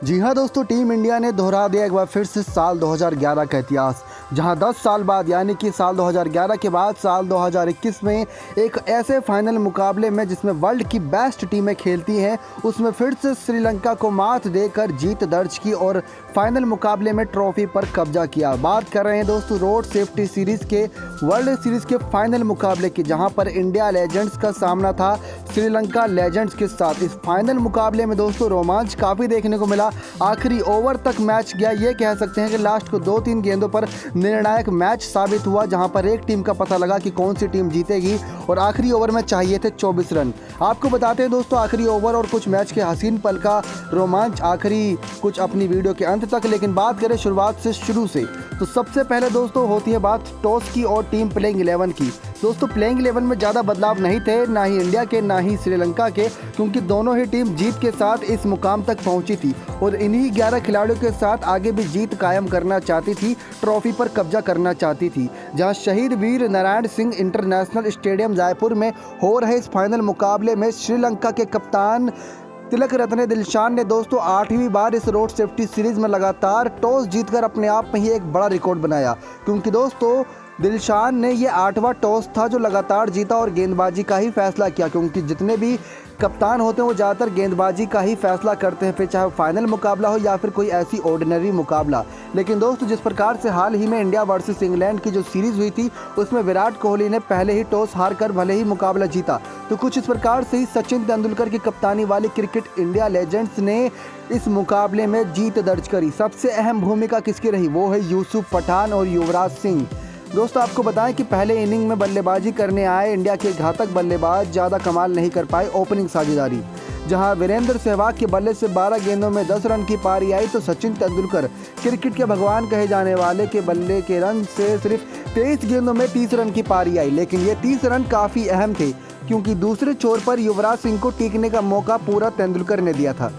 जी हाँ दोस्तों, team India ने दोहरा दिया एक बार फिर से साल 2011 का इतिहास, जहां 10 साल बाद यानी कि साल 2011 के बाद साल 2021 में एक ऐसे फाइनल मुकाबले में जिसमें वर्ल्ड की बेस्ट टीमें खेलती हैं, उसमें फिर से श्रीलंका को मात देकर जीत दर्ज की और फाइनल मुकाबले में ट्रॉफी पर कब्जा किया। बात कर रहे हैं दोस्तों रोड सेफ्टी सीरीज़ के वर्ल्ड सीरीज़ के फाइनल मुकाबले की, जहां पर इंडिया लेजेंड्स का सामना था श्रीलंका लेजेंड्स के साथ। इस फाइनल मुकाबले में दोस्तों रोमांच काफ़ी देखने को मिला। आखिरी ओवर तक मैच गया, ये कह सकते हैं कि लास्ट को 2-3 गेंदों पर निर्णायक मैच साबित हुआ, जहां पर एक टीम का पता लगा कि कौन सी टीम जीतेगी और आखिरी ओवर में चाहिए थे 24 रन। आपको बताते हैं दोस्तों आखिरी ओवर और कुछ मैच के हसीन पल का रोमांच आखिरी कुछ अपनी वीडियो के अंत तक। लेकिन बात करें शुरुआत से शुरू से, तो सबसे पहले दोस्तों होती है बात टॉस की और टीम प्लेइंग 11 की। दोस्तों प्लेइंग 11 में ज़्यादा बदलाव नहीं थे, ना ही इंडिया के ना ही श्रीलंका के, क्योंकि दोनों ही टीम जीत के साथ इस मुकाम तक पहुंची थी और इन्हीं 11 खिलाड़ियों के साथ आगे भी जीत कायम करना चाहती थी, ट्रॉफी पर कब्जा करना चाहती थी। जहां शहीद वीर नारायण सिंह इंटरनेशनल स्टेडियम जयपुर में हो रहे इस फाइनल मुकाबले में श्रीलंका के कप्तान तिलक रत्ने दिलशान ने दोस्तों 8वीं बार इस रोड सेफ्टी सीरीज में लगातार टॉस जीतकर अपने आप में ही एक बड़ा रिकॉर्ड बनाया, क्योंकि दोस्तों दिलशान ने ये 8वां टॉस था जो लगातार जीता और गेंदबाजी का ही फैसला किया, क्योंकि जितने भी कप्तान होते हैं वो ज़्यादातर गेंदबाजी का ही फैसला करते हैं, फिर चाहे फाइनल मुकाबला हो या फिर कोई ऐसी ऑर्डिनरी मुकाबला। लेकिन दोस्तों जिस प्रकार से हाल ही में इंडिया वर्सेस इंग्लैंड की जो सीरीज़ हुई थी उसमें विराट कोहली ने पहले ही टॉस हारकर भले ही मुकाबला जीता, तो कुछ इस प्रकार से ही सचिन तेंदुलकर की कप्तानी वाली क्रिकेट इंडिया लेजेंड्स ने इस मुकाबले में जीत दर्ज करी। सबसे अहम भूमिका किसकी रही, वो है यूसुफ पठान और युवराज सिंह। दोस्तों आपको बताएं कि पहले इनिंग में बल्लेबाजी करने आए इंडिया के घातक बल्लेबाज ज़्यादा कमाल नहीं कर पाए ओपनिंग साझेदारी। जहां वीरेंद्र सहवाग के बल्ले से 12 गेंदों में 10 रन की पारी आई, तो सचिन तेंदुलकर क्रिकेट के भगवान कहे जाने वाले के बल्ले के रन से सिर्फ 23 गेंदों में 30 रन की पारी आई। लेकिन ये 30 रन काफ़ी अहम थे, क्योंकि दूसरे छोर पर युवराज सिंह को टीकने का मौका पूरा तेंदुलकर ने दिया था।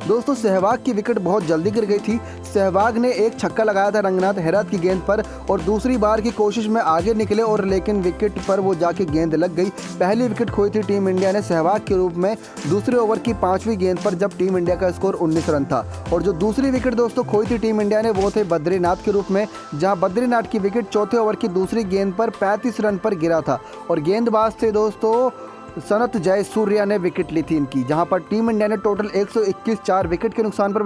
दोस्तों सहवाग की विकेट बहुत जल्दी गिर गई थी। सहवाग ने एक छक्का लगाया था रंगनाथ हैरत की गेंद पर और दूसरी बार की कोशिश में आगे निकले और लेकिन विकेट पर वो जाके गेंद लग गई। पहली विकेट खोई थी टीम इंडिया ने सहवाग के रूप में दूसरे ओवर की 5वीं गेंद पर, जब टीम इंडिया का स्कोर 19 रन था। और जो दूसरी विकेट दोस्तों खोई थी टीम इंडिया ने वो थे बद्रीनाथ के रूप में, जहाँ बद्रीनाथ की विकेट चौथे ओवर की दूसरी गेंद पर 35 रन पर गिरा था और गेंदबाज थे दोस्तों सनत जयसूर्या ने विकेट ली थी इनकी, जहां पर टीम इंडिया ने टोटल 121 4 विकेट के नुकसान पर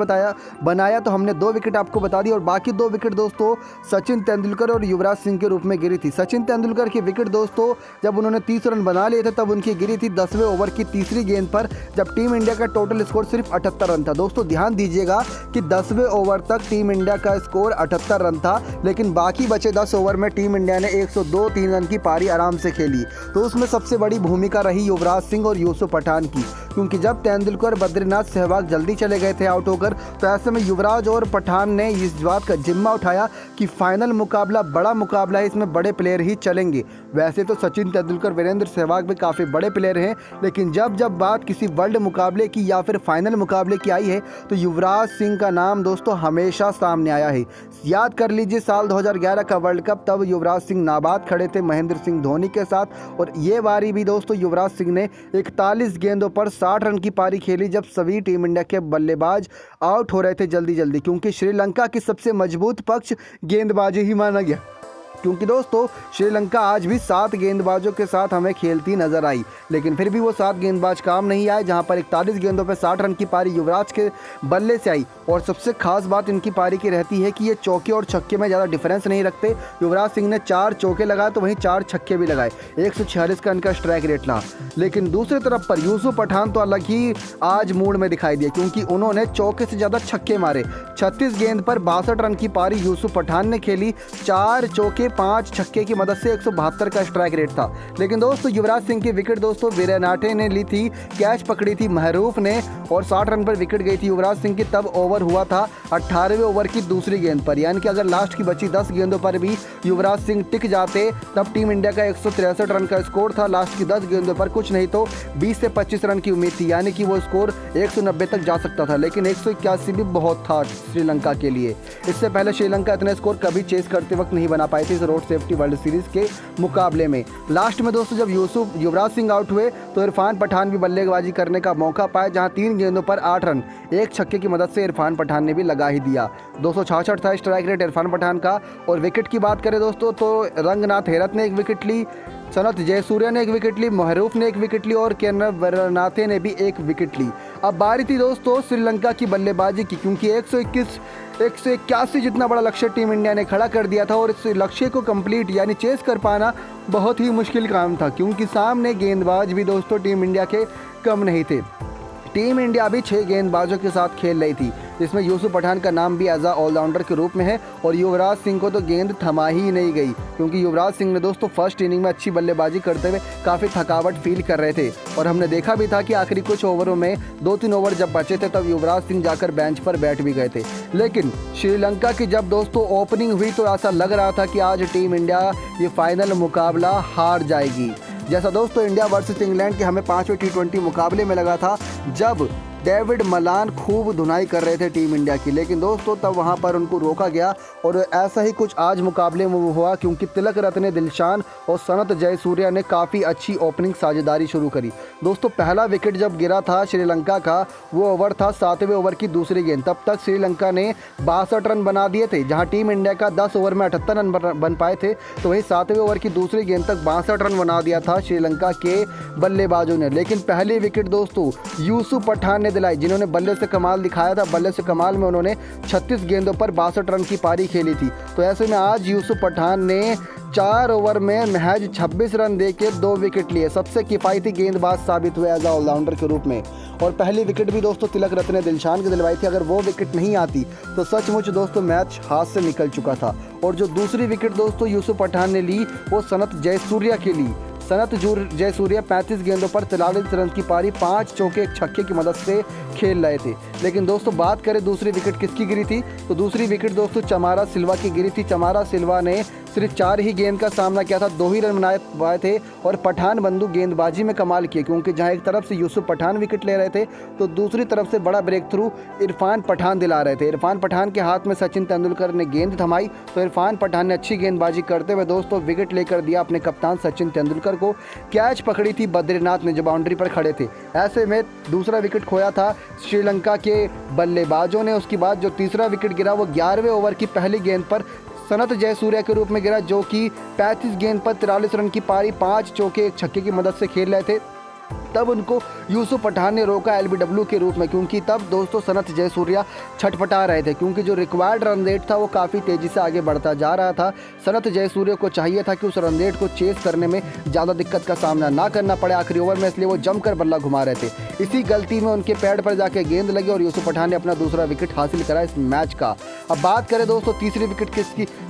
बनाया। तो हमने 2 विकेट आपको बता दी और बाकी 2 विकेट दोस्तों सचिन तेंदुलकर और युवराज सिंह के रूप में गिरी थी। सचिन तेंदुलकर की विकेट दोस्तों जब उन्होंने 30 रन बना लिए थे तब उनकी गिरी थी 10वें ओवर की तीसरी गेंद पर, जब टीम इंडिया का टोटल स्कोर सिर्फ 78 रन था। दोस्तों ध्यान दीजिएगा कि 10वें ओवर तक टीम इंडिया का स्कोर 78 रन था, लेकिन बाकी बचे 10 ओवर में टीम इंडिया ने 102-3 रन की पारी आराम से खेली। तो उसमें सबसे बड़ी भूमिका युवराज सिंह और यूसुफ पठान की, क्योंकि जब तेंदुलकर बद्रीनाथ सहवाग जल्दी चले गए थे आउट होकर, तो ऐसे में युवराज और पठान ने इस बात का जिम्मा उठाया कि फाइनल मुकाबला बड़ा मुकाबला है, इसमें बड़े प्लेयर ही चलेंगे। वैसे तो सचिन तेंदुलकर वीरेंद्र सहवाग भी काफ़ी बड़े प्लेयर हैं, लेकिन जब जब बात किसी वर्ल्ड मुकाबले की या फिर फाइनल मुकाबले की आई है तो युवराज सिंह का नाम दोस्तों हमेशा सामने आया है। याद कर लीजिए साल 2011 का वर्ल्ड कप, तब युवराज सिंह नाबाद खड़े थे महेंद्र सिंह धोनी के साथ, और ये बारी भी दोस्तों युवराज सिंह ने 41 गेंदों पर 60 रन की पारी खेली, जब सभी टीम इंडिया के बल्लेबाज आउट हो रहे थे जल्दी जल्दी, क्योंकि श्रीलंका की सबसे मजबूत पक्ष गेंदबाजी ही माना गया। क्योंकि दोस्तों श्रीलंका आज भी 7 गेंदबाजों के साथ हमें खेलती नजर आई, लेकिन फिर भी वो 7 गेंदबाज काम नहीं आए, जहां पर 41 गेंदों पर 60 रन की पारी युवराज के बल्ले से आई। और सबसे खास बात इनकी पारी की रहती है कि ये चौके और छक्के में ज़्यादा डिफरेंस नहीं रखते। युवराज सिंह ने 4 चौके लगाए तो वहीं 4 छक्के भी लगाए, 146 का इनका स्ट्राइक रेट रहा। लेकिन दूसरी तरफ पर यूसुफ पठान तो अलग ही आज मूड में दिखाई दिए, क्योंकि उन्होंने चौके से ज़्यादा छक्के मारे। 36 गेंद पर 62 रन की पारी यूसुफ पठान ने खेली, 4 चौके 5 छक्के की मदद से 172 का स्ट्राइक रेट था। लेकिन दोस्तों युवराज सिंह की विकेट दोस्तों वीरेनाटे ने ली थी, कैच पकड़ी थी महरूफ ने और 60 रन पर विकेट गई थी युवराज सिंह की। तब ओवर हुआ था 18वें ओवर की दूसरी गेंद पर, यानी कि अगर लास्ट की बची 10 गेंदों पर भी युवराज सिंह टिक जाते तब टीम इंडिया का 163 रन का स्कोर था। लास्ट की 10 गेंदों पर कुछ नहीं तो 20 से 25 रन की उम्मीद थी, यानी कि वो स्कोर 190 तक जा सकता था, लेकिन 181 भी बहुत था श्रीलंका के लिए। इससे पहले श्रीलंका इतने स्कोर कभी चेस करते वक्त नहीं बना पाई थी। Ashes road safety world series के मुकाबले में। लास्ट में दोस्तों जब युवराज सिंह आउट हुए तो इरफान पठान भी बल्लेबाजी करने का मौका पाया, जहां 3 गेंदों पर 8 रन एक छक्के की मदद से इरफान पठान ने भी लगा ही दिया। 266 था स्ट्राइक रेट इरफान पठान का। और विकेट की बात करें दोस्तों तो रंगनाथ हेरत ने एक विकेट ली, सनत जयसूर्या ने एक विकेट ली, महरूफ ने एक विकेट ली और केनर वरनाथे ने भी एक विकेट ली। अब बारी थी दोस्तों श्रीलंका की बल्लेबाजी की, क्योंकि 181 जितना बड़ा लक्ष्य टीम इंडिया ने खड़ा कर दिया था और इस लक्ष्य को कंप्लीट यानी चेस कर पाना बहुत ही मुश्किल काम था, क्योंकि सामने गेंदबाज भी दोस्तों टीम इंडिया के कम नहीं थे। टीम इंडिया भी 6 गेंदबाजों के साथ खेल रही थी, जिसमें यूसुफ पठान का नाम भी एज ऑलराउंडर के रूप में है। और युवराज सिंह को तो गेंद थमा ही नहीं गई, क्योंकि युवराज सिंह ने दोस्तों फर्स्ट इनिंग में अच्छी बल्लेबाजी करते हुए काफ़ी थकावट फील कर रहे थे। और हमने देखा भी था कि आखिरी कुछ ओवरों में 2-3 ओवर जब बचे थे तब युवराज सिंह जाकर बेंच पर बैठ भी गए थे। लेकिन श्रीलंका की जब दोस्तों ओपनिंग हुई तो ऐसा लग रहा था कि आज टीम इंडिया ये फाइनल मुकाबला हार जाएगी। जैसा दोस्तों इंडिया वर्सेस इंग्लैंड के हमें 5वें T20 मुकाबले में लगा था, जब डेविड मलान खूब धुनाई कर रहे थे टीम इंडिया की, लेकिन दोस्तों तब वहां पर उनको रोका गया। और ऐसा ही कुछ आज मुकाबले में हुआ, क्योंकि तिलक रत्ने दिलशान और सनत जयसूर्या ने काफ़ी अच्छी ओपनिंग साझेदारी शुरू करी। दोस्तों पहला विकेट जब गिरा था श्रीलंका का, वो ओवर था 7वें ओवर की दूसरी गेंद। तब तक श्रीलंका ने 62 रन बना दिए थे, जहां टीम इंडिया का 10 ओवर में 78 रन बन पाए थे। तो वहीं 7वें ओवर की दूसरी गेंद तक 62 रन बना दिया था श्रीलंका के बल्लेबाजों ने। लेकिन पहली विकेट दोस्तों यूसुफ पठान ने दिलाई, जिन्होंने बल्ले से कमाल दिखाया था। बल्ले से कमाल में उन्होंने 36 गेंदों पर 62 रन की पारी खेली थी। तो ऐसे में आज यूसुफ पठान ने 4 ओवर में महज 26 रन देके 2 विकेट लिए, सबसे किफ़ायती गेंदबाज साबित हुए एज ऑलराउंडर के रूप में। और पहली विकेट भी दोस्तों तिलक रत्ने दिलशान की दिलवाई थी। अगर वो विकेट नहीं आती तो सचमुच दोस्तों मैच हाथ से निकल चुका था। और जो दूसरी विकेट दोस्तों यूसुफ पठान ने ली वो सनत जयसूर्या के ली। सनत जयसूर्या 35 गेंदों पर 43 रन की पारी 5 चौके 1 छक्के की मदद से खेल रहे थे। लेकिन दोस्तों बात करें दूसरी विकेट किसकी गिरी थी, तो दूसरी विकेट दोस्तों चमारा सिल्वा की गिरी थी। चमारा सिल्वा ने सिर्फ 4 ही गेंद का सामना किया था, 2 ही रन बनाए पाए थे। और पठान बंधु गेंदबाजी में कमाल किए, क्योंकि जहां एक तरफ से यूसुफ पठान विकेट ले रहे थे तो दूसरी तरफ से बड़ा ब्रेक थ्रू इरफान पठान दिला रहे थे। इरफान पठान के हाथ में सचिन तेंदुलकर ने गेंद थमाई तो इरफान पठान ने अच्छी गेंदबाजी करते हुए दोस्तों विकेट लेकर दिया अपने कप्तान सचिन तेंदुलकर को। कैच पकड़ी थी बद्रीनाथ ने जो बाउंड्री पर खड़े थे। ऐसे में दूसरा विकेट खोया था श्रीलंका के बल्लेबाजों ने। उसके बाद जो तीसरा विकेट गिरा वो 11वें ओवर की पहली गेंद पर सनत जयसूर्या के रूप में गिरा, जो कि 35 गेंद पर 43 रन की पारी 5 चौके 1 छक्के की मदद से खेल रहे थे। तब उनको यूसुफ पठान ने रोका LBW के रूप में, क्योंकि तब दोस्तों सनत जयसूर्या छटपटा रहे थे, क्योंकि जो रिक्वायर्ड रन रेट था वो काफ़ी तेज़ी से आगे बढ़ता जा रहा था। सनत जयसूर्या को चाहिए था कि उस रन रेट को चेस करने में ज़्यादा दिक्कत का सामना ना करना पड़े आखिरी ओवर में, इसलिए वो जमकर बल्ला घुमा रहे थे। इसी गलती में उनके पैड पर जाके गेंद लगी और यूसुफ पठान ने अपना दूसरा विकेट हासिल करा इस मैच का। अब बात करें दोस्तों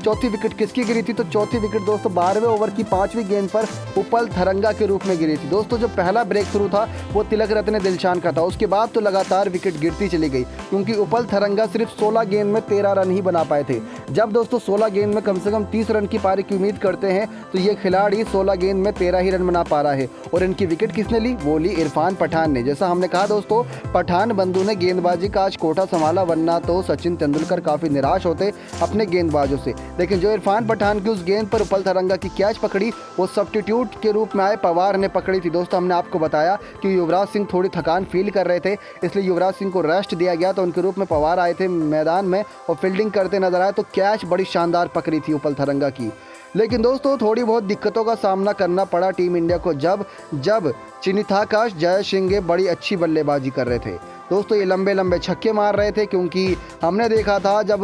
चौथी विकेट किसकी गिरी थी, तो चौथी विकेट दोस्तों 12वें ओवर की 5वीं गेंद पर उपल थरंगा के रूप में गिरी थी। दोस्तों जो पहला ब्रेक थ्रू था वो तिलक रत्ने दिलशान का था। उसके बाद तो लगातार विकेट गिरती चली गई, क्योंकि उपल थरंगा सिर्फ 16 गेंद में 13 रन ही बना पाए थे। जब दोस्तों 16 गेंद में कम से कम 30 रन की पारी की उम्मीद करते हैं तो ये खिलाड़ी 16 गेंद में 13 ही रन बना पा रहा है। और इनकी विकेट किसने ली, वो ली इरफान पठान ने। जैसा हमने कहा दोस्तों पठान बंधु ने गेंदबाजी का आज कोटा संभाला, वरना तो सचिन तेंदुलकर काफ़ी निराश होते अपने गेंदबाजों से। लेकिन जो इरफान पठान की उस गेंद पर उपल थरंगा की कैच पकड़ी वो सब्स्टिट्यूट के रूप में आए पवार ने पकड़ी थी। दोस्तों हमने आपको बताया कि युवराज सिंह थोड़ी थकान फील कर रहे थे, इसलिए युवराज सिंह को रेस्ट दिया गया, तो उनके रूप में पवार आए थे मैदान में और फील्डिंग करते नजर आए। तो कैच बड़ी शानदार पकड़ी थी उपल थरंगा की। लेकिन दोस्तों थोड़ी बहुत दिक्कतों का सामना करना पड़ा टीम इंडिया को, जब चिनिथाकाश जयसिंगे बड़ी अच्छी बल्लेबाजी कर रहे थे। दोस्तों ये लंबे लंबे छक्के मार रहे थे, क्योंकि हमने देखा था जब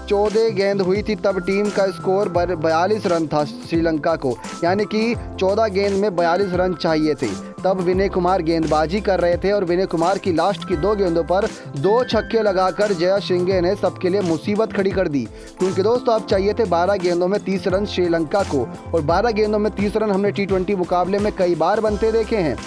14 गेंद हुई थी तब टीम का स्कोर 42 रन था श्रीलंका को, यानी कि 14 गेंद में 42 रन चाहिए थे। तब विनय कुमार गेंदबाजी कर रहे थे और विनय कुमार की लास्ट की 2 गेंदों पर 2 छक्के लगाकर जयसिंगे ने सबके लिए मुसीबत खड़ी कर दी, क्योंकि दोस्तों अब चाहिए थे 12 गेंदों में 30 रन श्रीलंका को। और 12 गेंदों में 30 रन हमने T20 मुकाबले में कई बार बनते देखे हैं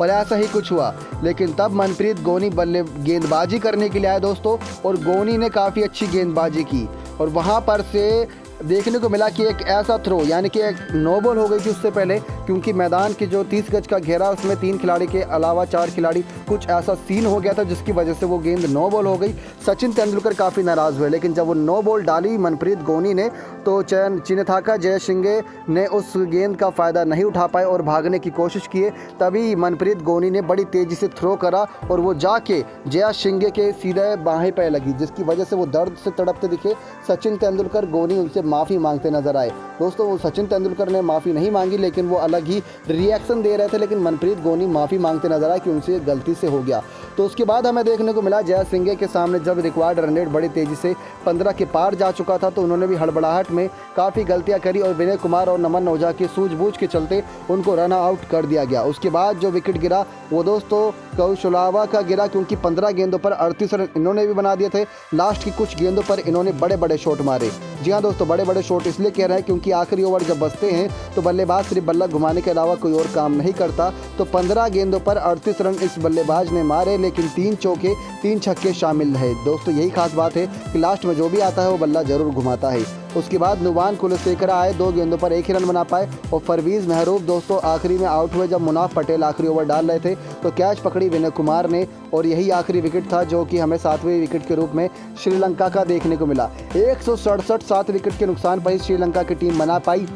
और ऐसा ही कुछ हुआ। लेकिन तब मनप्रीत गोनी गेंदबाजी करने के लिए आए दोस्तों, और गोनी ने काफ़ी अच्छी गेंदबाजी की और वहाँ पर से देखने को मिला कि एक ऐसा थ्रो यानी कि एक नो बॉल हो गई थी उससे पहले, क्योंकि मैदान के जो 30 गज का घेरा उसमें 3 खिलाड़ी के अलावा 4 खिलाड़ी, कुछ ऐसा सीन हो गया था जिसकी वजह से वो गेंद नो बॉल हो गई। सचिन तेंदुलकर काफ़ी नाराज़ हुए, लेकिन जब वो नो बॉल डाली मनप्रीत गोनी ने तो चिन्नेथाका जयसिंगे ने उस गेंद का फ़ायदा नहीं उठा पाए और भागने की कोशिश किए। तभी मनप्रीत गोनी ने बड़ी तेज़ी से थ्रो करा और वो जाके जयसिंगे के सीधे बाहें पे लगी, जिसकी वजह से वो दर्द से तड़पते दिखे। सचिन तेंदुलकर गोनी उनसे माफ़ी मांगते नजर आए। दोस्तों, वो सचिन तेंदुलकर ने माफ़ी नहीं मांगी, लेकिन वो अलग ही रिएक्शन दे रहे थे, लेकिन मनप्रीत गोनी माफ़ी मांगते नजर आए कि उनसे गलती से हो गया। तो उसके बाद हमें देखने को मिला जयसिंगे के सामने जब रिक्वायर्ड रन रेट बड़ी तेज़ी से 15 के पार जा चुका था तो उन्होंने भी हड़बड़ाहट में काफ़ी गलतियां करी और विनय कुमार और नमन ओझा की सूझबूझ के चलते उनको रन आउट कर दिया गया। उसके बाद जो विकेट गिरा वो दोस्तों कौशलावा का गिरा, क्योंकि 15 गेंदों पर 38 रन इन्होंने भी बना दिए थे। लास्ट की कुछ गेंदों पर इन्होंने बड़े बड़े शॉट मारे। जी हाँ दोस्तों, बड़े बड़े शॉट इसलिए कह रहे हैं क्योंकि आखिरी ओवर जब बचते हैं तो बल्लेबाज सिर्फ बल्ला घुमाने के अलावा कोई और काम नहीं करता। तो 15 गेंदों पर 38 रन इस बल्लेबाज ने मारे, लेकिन 3 चौके 3 छक्के शामिल रहे। दोस्तों, यही खास बात है कि लास्ट में जो भी आता है वो बल्ला जरूर घुमाता है। उसके बाद नुवान कुलशेखर आए, 2 गेंदों पर 1 ही रन बना पाए और परवीज़ महरूब दोस्तों आखिरी में आउट हुए जब मुनाफ पटेल आखिरी ओवर डाल रहे थे तो कैच पकड़ी विनय कुमार ने और यही आखिरी विकेट था जो कि हमें 7वें विकेट के रूप में श्रीलंका का देखने को मिला। 167 7 विकेट के नुकसान पर ही श्रीलंका की टीम बना पाई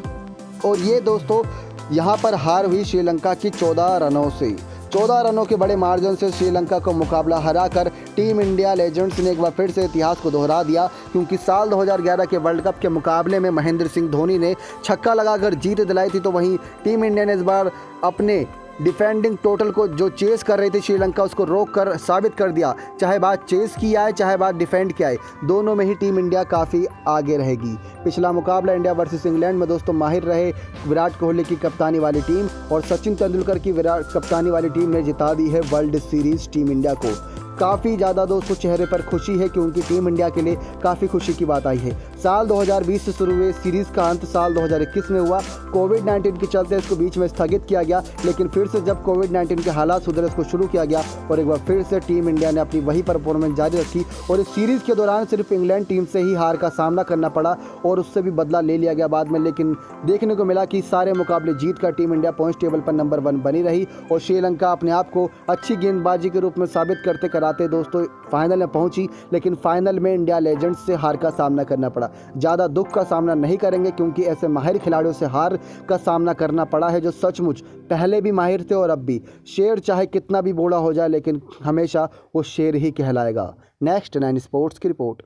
और ये दोस्तों यहाँ पर हार हुई श्रीलंका की 14 रनों से। 14 रनों के बड़े मार्जिन से श्रीलंका को मुकाबला हराकर टीम इंडिया लेजेंड्स ने एक बार फिर से इतिहास को दोहरा दिया, क्योंकि साल 2011 के वर्ल्ड कप के मुकाबले में महेंद्र सिंह धोनी ने छक्का लगाकर जीत दिलाई थी, तो वहीं टीम इंडिया ने इस बार अपने डिफेंडिंग टोटल को जो चेस कर रही थी श्रीलंका उसको रोक कर साबित कर दिया। चाहे बात चेस की आए चाहे बात डिफेंड की आए, दोनों में ही टीम इंडिया काफ़ी आगे रहेगी। पिछला मुकाबला इंडिया वर्सेस इंग्लैंड में दोस्तों माहिर रहे विराट कोहली की कप्तानी वाली टीम और सचिन तेंदुलकर की विराट कप्तानी वाली टीम ने जिता दी है वर्ल्ड सीरीज़ टीम इंडिया को। काफ़ी ज़्यादा दोस्तों चेहरे पर खुशी है क्योंकि टीम इंडिया के लिए काफ़ी खुशी की बात आई है। साल 2020 से शुरू हुए सीरीज़ का अंत साल 2021 में हुआ। कोविड-19 के चलते इसको बीच में स्थगित किया गया, लेकिन फिर से जब कोविड-19 के हालात सुधरे इसको शुरू किया गया और एक बार फिर से टीम इंडिया ने अपनी वही परफॉर्मेंस जारी रखी और इस सीरीज़ के दौरान सिर्फ इंग्लैंड टीम से ही हार का सामना करना पड़ा और उससे भी बदला ले लिया गया बाद में। लेकिन देखने को मिला कि सारे मुकाबले जीत कर टीम इंडिया पॉइंट्स टेबल पर नंबर 1 बनी रही और श्रीलंका अपने आप को अच्छी गेंदबाजी के रूप में साबित करते कराते दोस्तों फाइनल में पहुंची, लेकिन फाइनल में इंडिया लेजेंड्स से हार का सामना करना पड़ा। ज़्यादा दुख का सामना नहीं करेंगे क्योंकि ऐसे माहिर खिलाड़ियों से हार का सामना करना पड़ा है जो सचमुच पहले भी माहिर थे और अब भी। शेर चाहे कितना भी बूढ़ा हो जाए लेकिन हमेशा वो शेर ही कहलाएगा। नेक्स्ट 9 स्पोर्ट्स की रिपोर्ट।